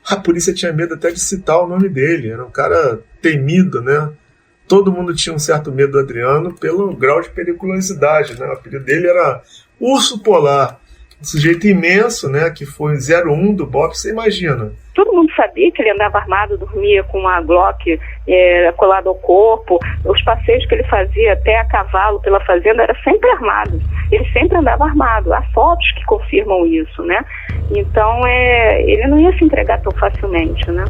A polícia tinha medo até de citar o nome dele. Era um cara temido, né? Todo mundo tinha um certo medo do Adriano pelo grau de periculosidade, né? O apelido dele era Urso Polar. Um sujeito imenso, né? Que foi 01 do BOPE, você imagina. Todo mundo sabia que ele andava armado, dormia com uma Glock colada ao corpo. Os passeios que ele fazia até a cavalo pela fazenda era sempre armado. Ele sempre andava armado. Há fotos que confirmam isso, né? Então, ele não ia se entregar tão facilmente, né?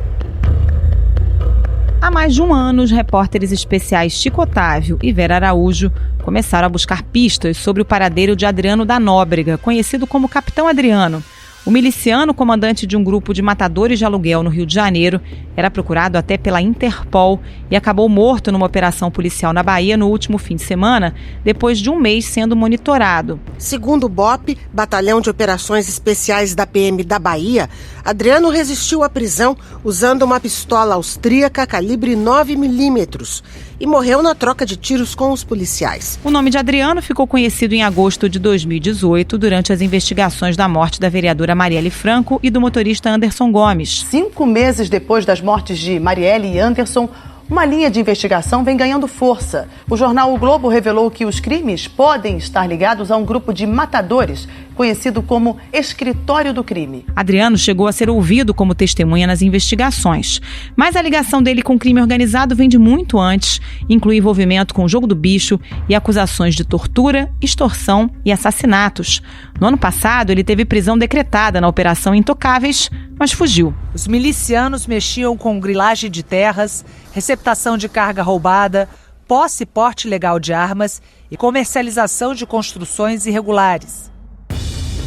Há mais de um ano, os repórteres especiais Chico Otávio e Vera Araújo começaram a buscar pistas sobre o paradeiro de Adriano da Nóbrega, conhecido como Capitão Adriano. O miliciano, comandante de um grupo de matadores de aluguel no Rio de Janeiro, era procurado até pela Interpol e acabou morto numa operação policial na Bahia no último fim de semana, depois de um mês sendo monitorado. Segundo o BOPE, Batalhão de Operações Especiais da PM da Bahia, Adriano resistiu à prisão usando uma pistola austríaca calibre 9mm e morreu na troca de tiros com os policiais. O nome de Adriano ficou conhecido em agosto de 2018 durante as investigações da morte da vereadora Marielle Franco e do motorista Anderson Gomes. 5 meses depois das mortes de Marielle e Anderson, uma linha de investigação vem ganhando força. O jornal O Globo revelou que os crimes podem estar ligados a um grupo de matadores, conhecido como Escritório do Crime. Adriano chegou a ser ouvido como testemunha nas investigações, mas a ligação dele com o crime organizado vem de muito antes, inclui envolvimento com o jogo do bicho e acusações de tortura, extorsão e assassinatos. No ano passado, ele teve prisão decretada na Operação Intocáveis, mas fugiu. Os milicianos mexiam com grilagem de terras, receptação de carga roubada, posse e porte ilegal de armas e comercialização de construções irregulares.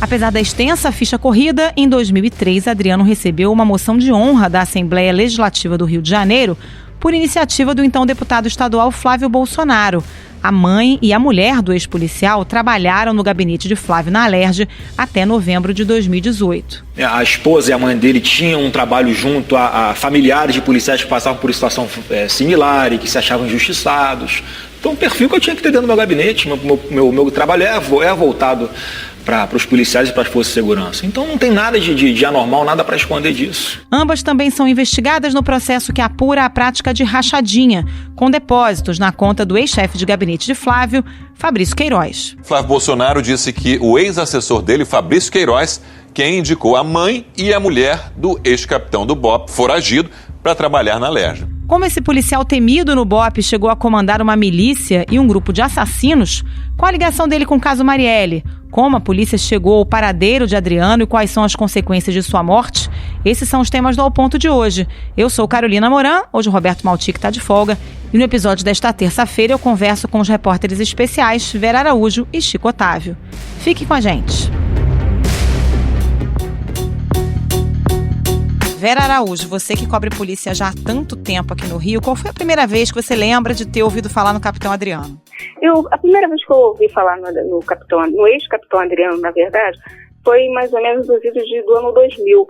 Apesar da extensa ficha corrida, em 2003, Adriano recebeu uma moção de honra da Assembleia Legislativa do Rio de Janeiro por iniciativa do então deputado estadual Flávio Bolsonaro. A mãe e a mulher do ex-policial trabalharam no gabinete de Flávio na Alerj até novembro de 2018. A esposa e a mãe dele tinham um trabalho junto a familiares de policiais que passavam por situação similar e que se achavam injustiçados. Então, o perfil que eu tinha que ter dentro do meu gabinete, meu trabalho é voltado para os policiais e para as forças de segurança. Então não tem nada de anormal, nada para esconder disso. Ambas também são investigadas no processo que apura a prática de rachadinha, com depósitos na conta do ex-chefe de gabinete de Flávio, Fabrício Queiroz. Flávio Bolsonaro disse que o ex-assessor dele, Fabrício Queiroz, quem indicou a mãe e a mulher do ex-capitão do BOPE, foragido, para trabalhar na Alerj. Como esse policial temido no BOPE chegou a comandar uma milícia e um grupo de assassinos, qual a ligação dele com o caso Marielle? Como a polícia chegou ao paradeiro de Adriano e quais são as consequências de sua morte? Esses são os temas do Ao Ponto de hoje. Eu sou Carolina Moran, hoje o Roberto Maltic está de folga, e no episódio desta terça-feira eu converso com os repórteres especiais Vera Araújo e Chico Otávio. Fique com a gente. Vera Araújo, você que cobre polícia já há tanto tempo aqui no Rio, qual foi a primeira vez que você lembra de ter ouvido falar no Capitão Adriano? A primeira vez que eu ouvi falar no ex-Capitão Adriano, na verdade, foi mais ou menos nos idos do ano 2000.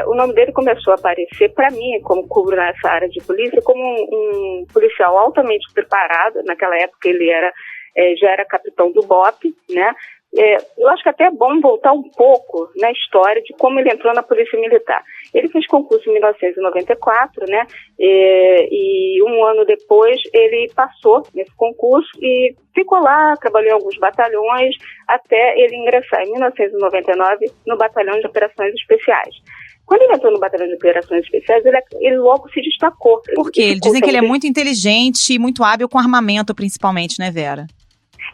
O nome dele começou a aparecer para mim, como cubro nessa área de polícia, como um policial altamente preparado. Naquela época ele já era capitão do BOPE, né? Eu acho que até é bom voltar um pouco na história de como ele entrou na Polícia Militar. Ele fez concurso em 1994, né? E um ano depois ele passou nesse concurso e ficou lá, trabalhou em alguns batalhões, até ele ingressar em 1999 no Batalhão de Operações Especiais. Quando ele entrou no Batalhão de Operações Especiais, ele logo se destacou. Por quê? Dizem que ele é muito inteligente e muito hábil com armamento, principalmente, né, Vera?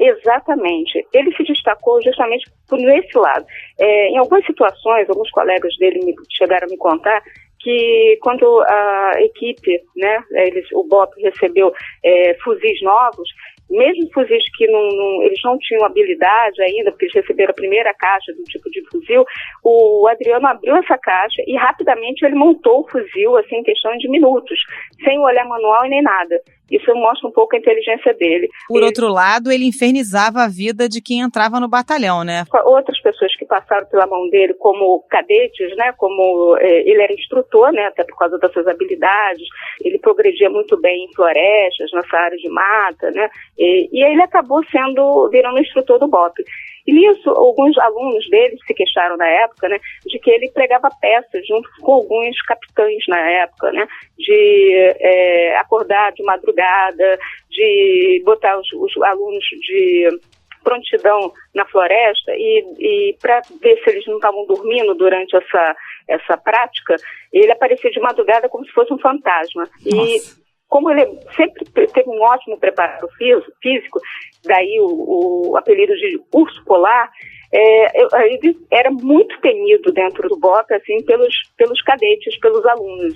Exatamente. Ele se destacou justamente por esse lado. Em algumas situações, alguns colegas dele chegaram a me contar que quando a equipe, né, o BOPE recebeu fuzis novos, mesmo fuzis que eles não tinham habilidade ainda, porque eles receberam a primeira caixa do tipo de fuzil, o Adriano abriu essa caixa e rapidamente ele montou o fuzil, assim, em questão de minutos, sem olhar manual e nem nada. Isso mostra um pouco a inteligência dele. Por outro lado, ele infernizava a vida de quem entrava no batalhão, né? Outras pessoas que passaram pela mão dele, como cadetes, né? Como ele era instrutor, né? Até por causa das suas habilidades. Ele progredia muito bem em florestas, nessa área de mata, né? E ele acabou virando instrutor do BOP. E nisso, alguns alunos dele se queixaram na época, né, de que ele pregava peças junto com alguns capitães na época, né, de acordar de madrugada, de botar os alunos de prontidão na floresta e para ver se eles não estavam dormindo durante essa prática, ele aparecia de madrugada como se fosse um fantasma. Nossa. E como ele sempre teve um ótimo preparo físico, daí o apelido de urso polar, ele era muito temido dentro do BOP, assim, pelos cadetes, pelos alunos.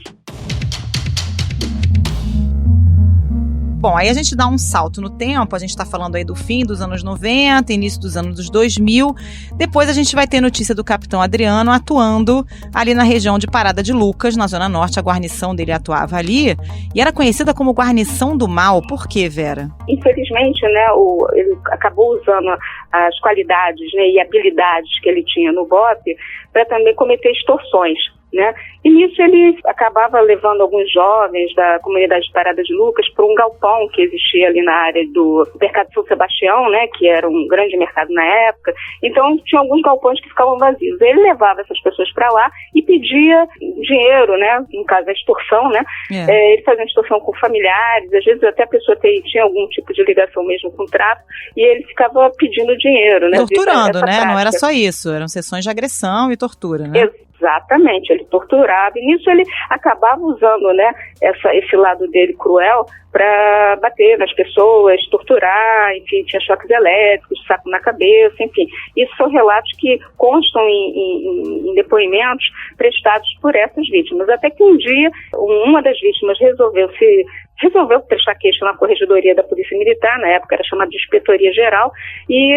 Bom, aí a gente dá um salto no tempo, a gente está falando aí do fim dos anos 90, início dos anos 2000, depois a gente vai ter notícia do capitão Adriano atuando ali na região de Parada de Lucas, na Zona Norte, a guarnição dele atuava ali, e era conhecida como Guarnição do Mal. Por quê, Vera? Infelizmente, né, ele acabou usando as qualidades, né, e habilidades que ele tinha no BOP para também cometer extorsões, né? E nisso ele acabava levando alguns jovens da comunidade de Parada de Lucas para um galpão que existia ali na área do Mercado São Sebastião, né, que era um grande mercado na época. Então tinha alguns galpões que ficavam vazios. Ele levava essas pessoas para lá e pedia dinheiro, né, no caso a extorsão, né. Ele fazia extorsão com familiares, às vezes até a pessoa tinha algum tipo de ligação mesmo com o tráfico, e ele ficava pedindo dinheiro, né. Torturando, né? Não era só isso, eram sessões de agressão e tortura, né? Exatamente, ele torturava, e nisso ele acabava usando, né, esse lado dele cruel para bater nas pessoas, torturar, enfim, tinha choques elétricos, saco na cabeça, enfim. Isso são relatos que constam em depoimentos prestados por essas vítimas. Até que um dia, uma das vítimas resolveu prestar queixa na corregedoria da Polícia Militar, na época era chamada de Inspetoria Geral, e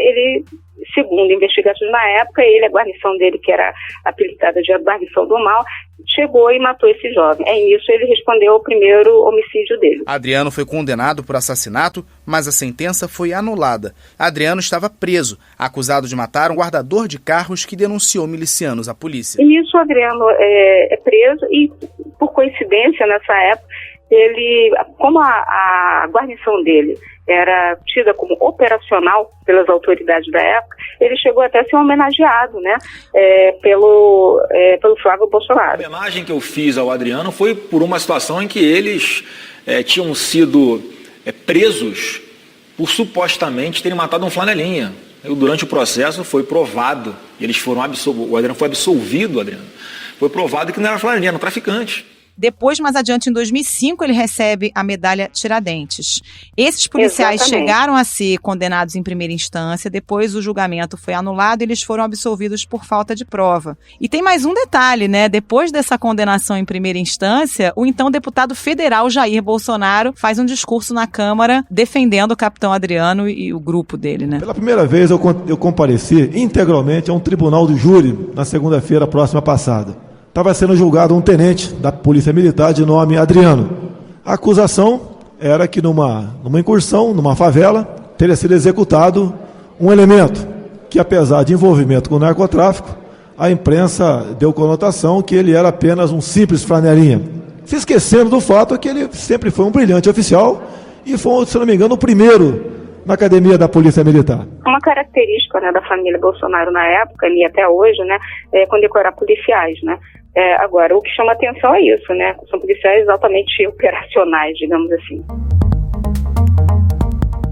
ele, segundo investigações na época, a guarnição dele, que era apelidada de Guarnição do Mal, chegou e matou esse jovem. Nisso ele respondeu ao primeiro homicídio dele. Adriano foi condenado por assassinato, mas a sentença foi anulada. Adriano estava preso, acusado de matar um guardador de carros que denunciou milicianos à polícia. E nisso o Adriano é preso e, por coincidência, nessa época, como a guarnição dele era tida como operacional pelas autoridades da época, ele chegou até a ser homenageado, né, pelo Flávio Bolsonaro. A homenagem que eu fiz ao Adriano foi por uma situação em que eles tinham sido presos por supostamente terem matado um flanelinha. Durante o processo foi provado, o Adriano foi absolvido, foi provado que não era flanelinha, era um traficante. Depois, mais adiante, em 2005, ele recebe a medalha Tiradentes. Esses policiais chegaram a ser condenados em primeira instância, depois o julgamento foi anulado e eles foram absolvidos por falta de prova. E tem mais um detalhe, né? Depois dessa condenação em primeira instância, o então deputado federal Jair Bolsonaro faz um discurso na Câmara defendendo o capitão Adriano e o grupo dele, né? Pela primeira vez eu compareci integralmente a um tribunal do júri na segunda-feira próxima passada. Estava sendo julgado um tenente da Polícia Militar de nome Adriano. A acusação era que numa incursão, numa favela, teria sido executado um elemento que, apesar de envolvimento com o narcotráfico, a imprensa deu conotação que ele era apenas um simples flanelinha, se esquecendo do fato que ele sempre foi um brilhante oficial e foi, se não me engano, o primeiro na academia da Polícia Militar. Uma característica, né, da família Bolsonaro na época e até hoje, né, é condecorar policiais, né. Agora, o que chama atenção é isso, né? São policiais altamente operacionais, digamos assim.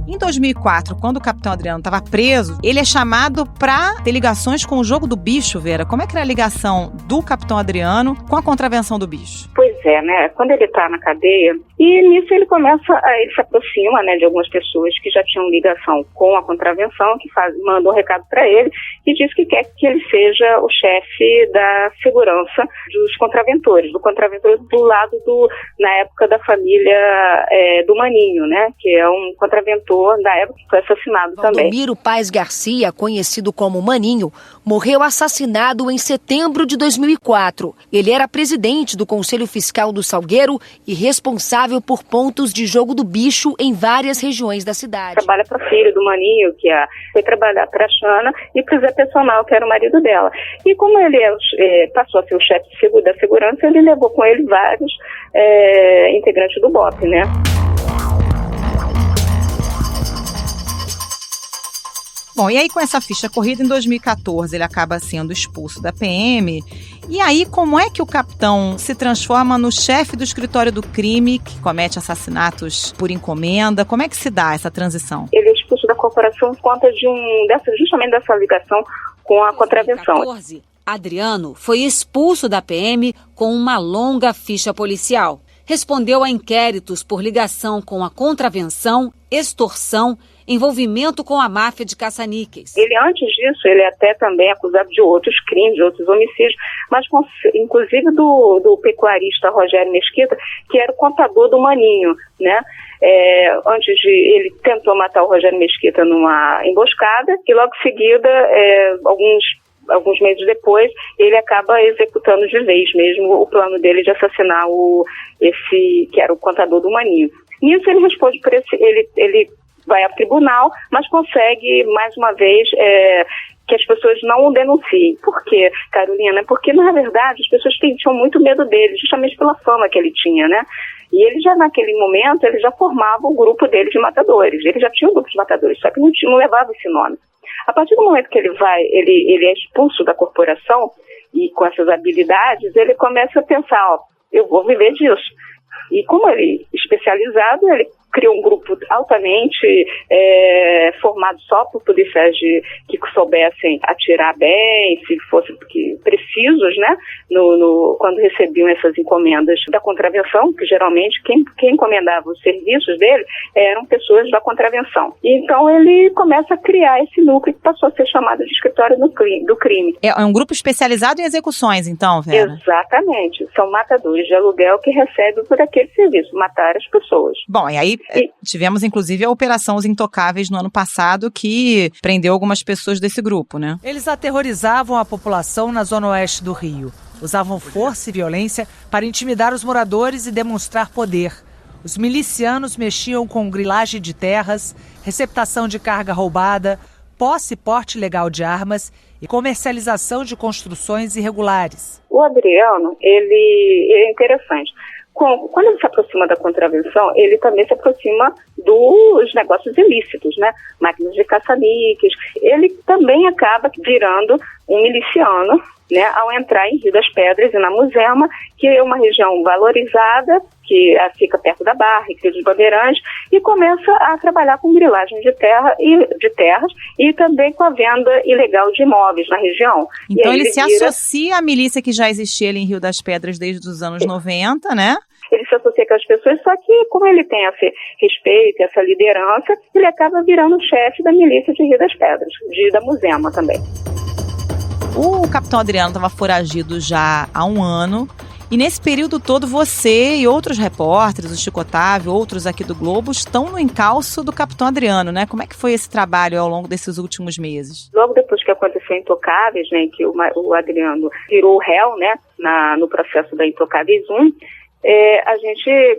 Em 2004, quando o capitão Adriano estava preso, ele é chamado para ter ligações com o jogo do bicho, Vera. Como é que era a ligação do capitão Adriano com a contravenção do bicho? Pois é, né? Quando ele está na cadeia, e nisso ele se aproxima, né, de algumas pessoas que já tinham ligação com a contravenção, que mandam um recado para ele e diz que quer que ele seja o chefe da segurança dos contraventores, do lado na época da família do Maninho, né? Que é um contraventor da época que foi assassinado também. Valdomiro Paes Garcia, conhecido como Maninho, morreu assassinado em setembro de 2004. Ele era presidente do Conselho Fiscal do Salgueiro e responsável por pontos de jogo do bicho em várias regiões da cidade. Trabalha para o filho do Maninho, que foi trabalhar para a Xana, e para o Zé Personal, que era o marido dela. E como ele passou a ser o chefe da segurança, ele levou com ele vários integrantes do BOP, né? Bom, e aí com essa ficha corrida, em 2014, ele acaba sendo expulso da PM. E aí, como é que o capitão se transforma no chefe do escritório do crime, que comete assassinatos por encomenda? Como é que se dá essa transição? Ele é expulso da corporação por conta justamente dessa ligação com a contravenção. Em 2014, Adriano foi expulso da PM com uma longa ficha policial. Respondeu a inquéritos por ligação com a contravenção, extorsão, envolvimento com a máfia de caça-níqueis. Ele, antes disso, ele é até também acusado de outros crimes, de outros homicídios, mas inclusive do pecuarista Rogério Mesquita, que era o contador do Maninho, né? Ele tentou matar o Rogério Mesquita numa emboscada e logo em seguida, alguns meses depois, ele acaba executando de vez mesmo o plano dele de assassinar esse que era o contador do Maninho. Nisso ele responde por ele vai ao tribunal, mas consegue, mais uma vez, que as pessoas não o denunciem. Por quê, Carolina? Porque, na verdade, as pessoas tinham muito medo dele, justamente pela fama que ele tinha, né? E ele já, naquele momento, ele já formava o grupo dele de matadores. Ele já tinha um grupo de matadores, só que não levava esse nome. A partir do momento que ele é expulso da corporação, e com essas habilidades, ele começa a pensar, eu vou viver disso. E como ele é especializado, ele criou um grupo altamente formado só por policiais que soubessem atirar bem, se fossem precisos, né? Quando recebiam essas encomendas da contravenção, que geralmente quem encomendava os serviços dele eram pessoas da contravenção. E então ele começa a criar esse núcleo que passou a ser chamado de escritório do crime. É um grupo especializado em execuções, então, Vera? Exatamente. São matadores de aluguel que recebem por aquele serviço, matar as pessoas. Bom, e aí tivemos, inclusive, a Operação Os Intocáveis no ano passado, que prendeu algumas pessoas desse grupo, né? Eles aterrorizavam a população na zona oeste do Rio. Usavam força e violência para intimidar os moradores e demonstrar poder. Os milicianos mexiam com grilagem de terras, receptação de carga roubada, posse e porte ilegal de armas e comercialização de construções irregulares. O Adriano, ele é interessante. Quando ele se aproxima da contravenção, ele também se aproxima dos negócios ilícitos, né? Máquinas de caça-níqueis. Ele também acaba virando um miliciano, né? Ao entrar em Rio das Pedras e na Muzema, que é uma região valorizada, que fica perto da Barra, Rio dos Bandeirantes, e começa a trabalhar com grilagem de terras e também com a venda ilegal de imóveis na região. Então ele se associa à milícia que já existia ali em Rio das Pedras desde os anos 90, né? Ele se associa com as pessoas, só que como ele tem esse respeito, essa liderança, ele acaba virando o chefe da milícia de Rio das Pedras, da Muzema também. O capitão Adriano estava foragido já há um ano. E nesse período todo, você e outros repórteres, o Chico Otávio, outros aqui do Globo, estão no encalço do capitão Adriano, né? Como é que foi esse trabalho ao longo desses últimos meses? Logo depois que aconteceu Intocáveis, né, que o Adriano virou réu, né, no processo da Intocáveis 1, a gente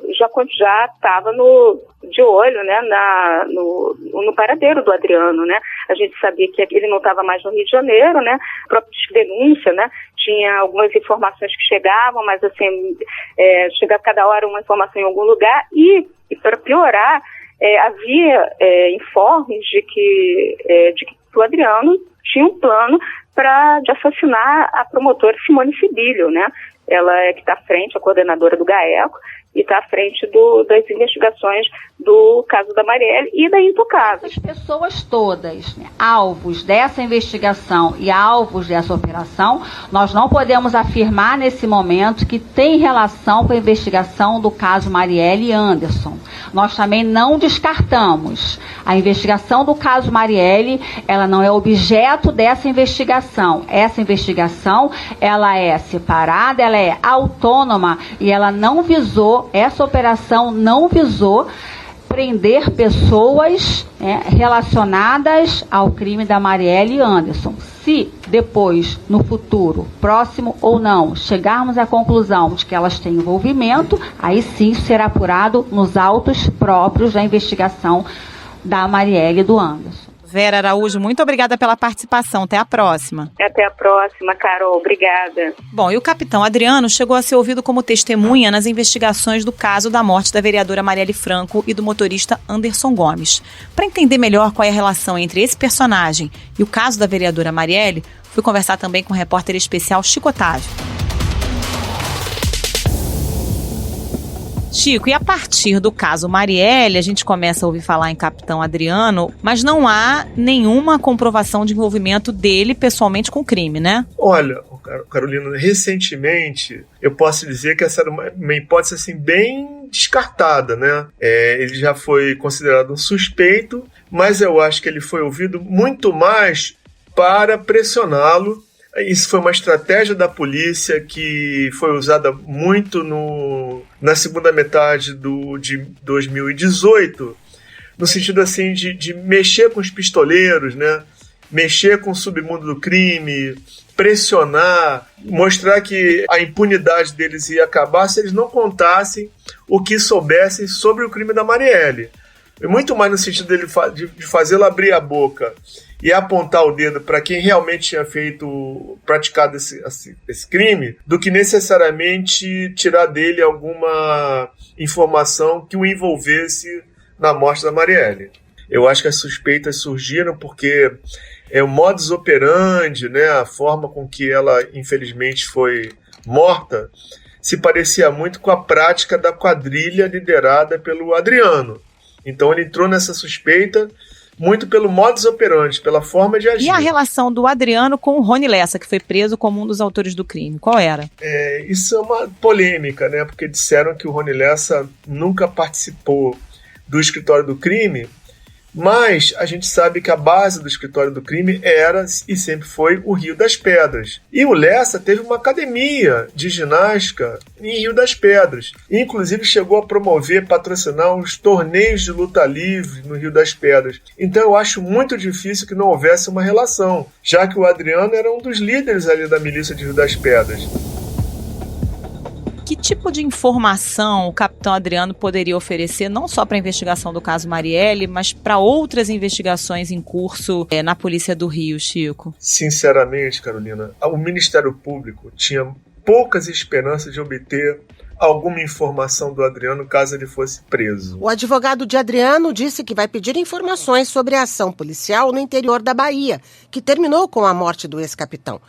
já estava de olho, né, no paradeiro do Adriano, né? A gente sabia que ele não estava mais no Rio de Janeiro, né? A própria denúncia, né? Tinha algumas informações que chegavam, mas assim, chegava cada hora uma informação em algum lugar e para piorar, havia informes de que o Adriano tinha um plano de assassinar a promotora Simone Sibilio, né? Ela é que está à frente, a coordenadora do GAECO, e está à frente das investigações do caso da Marielle e da Intocáveis. As pessoas todas, né, alvos dessa investigação e alvos dessa operação, nós não podemos afirmar nesse momento que tem relação com a investigação do caso Marielle e Anderson. Nós também não descartamos. A investigação do caso Marielle, ela não é objeto dessa investigação. Essa investigação, ela é separada, ela é autônoma e ela não visou, essa operação não visou prender pessoas relacionadas ao crime da Marielle e Anderson. Se depois, no futuro, próximo ou não, chegarmos à conclusão de que elas têm envolvimento, aí sim será apurado nos autos próprios da investigação da Marielle e do Anderson. Vera Araújo, muito obrigada pela participação. Até a próxima. Até a próxima, Carol. Obrigada. Bom, e o capitão Adriano chegou a ser ouvido como testemunha nas investigações do caso da morte da vereadora Marielle Franco e do motorista Anderson Gomes. Para entender melhor qual é a relação entre esse personagem e o caso da vereadora Marielle, fui conversar também com o repórter especial Chico Otávio. Chico, e a partir do caso Marielle, a gente começa a ouvir falar em capitão Adriano, mas não há nenhuma comprovação de envolvimento dele pessoalmente com o crime, né? Olha, Carolina, recentemente eu posso dizer que essa era uma hipótese assim, bem descartada, né? Ele já foi considerado um suspeito, mas eu acho que ele foi ouvido muito mais para pressioná-lo. Isso foi uma estratégia da polícia que foi usada muito na segunda metade de 2018, no sentido assim de mexer com os pistoleiros, né? Mexer com o submundo do crime, pressionar, mostrar que a impunidade deles ia acabar se eles não contassem o que soubessem sobre o crime da Marielle. E muito mais no sentido de fazê-lo abrir a boca e apontar o dedo para quem realmente tinha praticado esse crime, do que necessariamente tirar dele alguma informação que o envolvesse na morte da Marielle. Eu acho que as suspeitas surgiram porque o modus operandi, né, a forma com que ela infelizmente foi morta, se parecia muito com a prática da quadrilha liderada pelo Adriano. Então ele entrou nessa suspeita muito pelo modus operandi, pela forma de agir. E a relação do Adriano com o Rony Lessa, que foi preso como um dos autores do crime? Qual era? Isso é uma polêmica, né? Porque disseram que o Rony Lessa nunca participou do escritório do crime, mas a gente sabe que a base do escritório do crime era e sempre foi o Rio das Pedras. E o Lessa teve uma academia de ginástica em Rio das Pedras. E, inclusive chegou a promover, patrocinar uns torneios de luta livre no Rio das Pedras. Então eu acho muito difícil que não houvesse uma relação, já que o Adriano era um dos líderes ali da milícia de Rio das Pedras. Que tipo de informação o capitão Adriano poderia oferecer, não só para a investigação do caso Marielle, mas para outras investigações em curso na Polícia do Rio, Chico? Sinceramente, Carolina, o Ministério Público tinha poucas esperanças de obter alguma informação do Adriano caso ele fosse preso. O advogado de Adriano disse que vai pedir informações sobre a ação policial no interior da Bahia, que terminou com a morte do ex-capitão.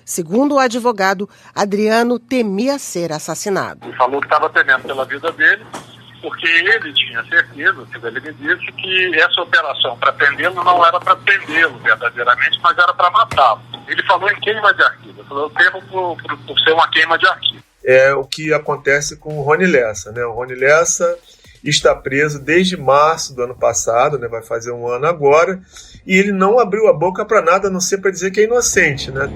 Segundo o advogado, Adriano temia ser assassinado. Ele falou que estava temendo pela vida dele, porque ele tinha certeza, ele me disse, que essa operação para prendê-lo não era para prendê-lo verdadeiramente, mas era para matá-lo. Ele falou em queima de arquivo. Ele falou, eu temo por ser uma queima de arquivo. É o que acontece com o Rony Lessa, né? O Rony Lessa está preso desde março do ano passado, né? Vai fazer um ano agora, e ele não abriu a boca para nada, a não ser para dizer que é inocente, né?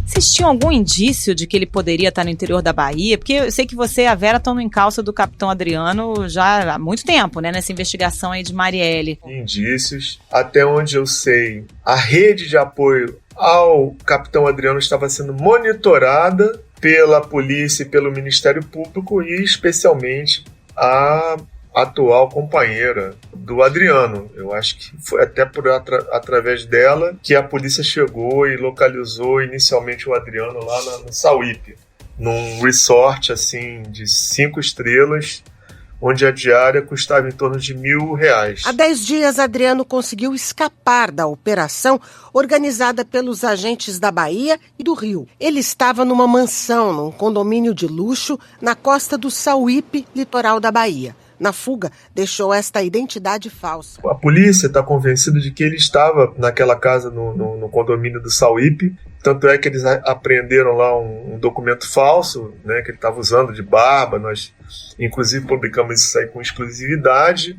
Vocês tinham algum indício de que ele poderia estar no interior da Bahia? Porque eu sei que você e a Vera estão no encalço do capitão Adriano já há muito tempo, né? Nessa investigação aí de Marielle. Indícios. Até onde eu sei, a rede de apoio ao capitão Adriano estava sendo monitorada pela polícia e pelo Ministério Público e especialmente a atual companheira do Adriano. Eu acho que foi até através dela que a polícia chegou e localizou inicialmente o Adriano lá no Sauípe, num resort assim de 5 estrelas, onde a diária custava em torno de R$1.000. Há 10 dias, Adriano conseguiu escapar da operação organizada pelos agentes da Bahia e do Rio. Ele estava numa mansão, num condomínio de luxo, na costa do Sauípe, litoral da Bahia. Na fuga, deixou esta identidade falsa. A polícia está convencida de que ele estava naquela casa no condomínio do Sauípe. Tanto é que eles apreenderam lá um documento falso, né, que ele estava usando de barba. Nós, inclusive, publicamos isso aí com exclusividade.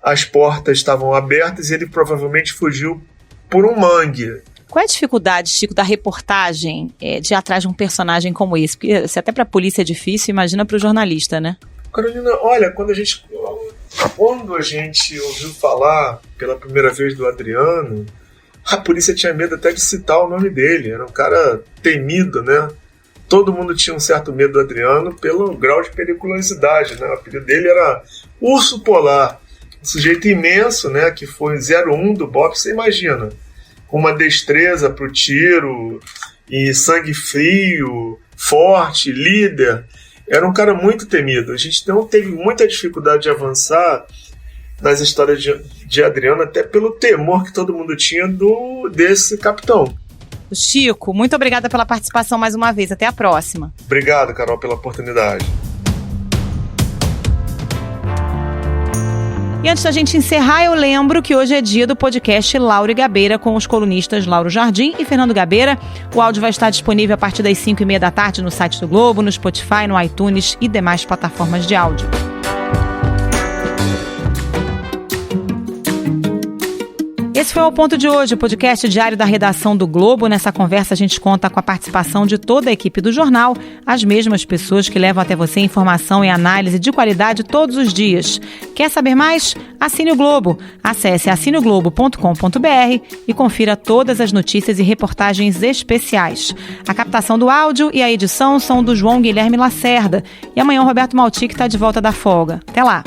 As portas estavam abertas e ele provavelmente fugiu por um mangue. Qual é a dificuldade, Chico, da reportagem de ir atrás de um personagem como esse? Porque se até para a polícia é difícil, imagina para o jornalista, né? Carolina, olha, quando a gente ouviu falar pela primeira vez do A polícia tinha medo até de citar o nome dele. Era um cara temido, né? todo mundo tinha um certo medo do Adriano pelo grau de periculosidade, né? O apelido dele era Urso Polar, um sujeito imenso, né? Que foi 01 do BOPE, você imagina, com uma destreza para o tiro e sangue frio, forte, líder. Era um cara muito temido. A gente não teve muita dificuldade de avançar nas histórias de Adriano, até pelo temor que todo mundo tinha desse capitão. Chico, muito obrigada pela participação mais uma vez. Até a próxima. Obrigado, Carol, pela oportunidade. E antes da gente encerrar, eu lembro que hoje é dia do podcast Lauro e Gabeira com os colunistas Lauro Jardim e Fernando Gabeira. O áudio vai estar disponível a partir das 5h30 da tarde no site do Globo, no Spotify, no iTunes e demais plataformas de áudio. Esse foi o Ponto de hoje, o podcast diário da redação do Globo. Nessa conversa a gente conta com a participação de toda a equipe do jornal, as mesmas pessoas que levam até você informação e análise de qualidade todos os dias. Quer saber mais? Assine o Globo. Acesse assineoglobo.com.br e confira todas as notícias e reportagens especiais. A captação do áudio e a edição são do João Guilherme Lacerda. E amanhã o Roberto Maltic está de volta da folga. Até lá!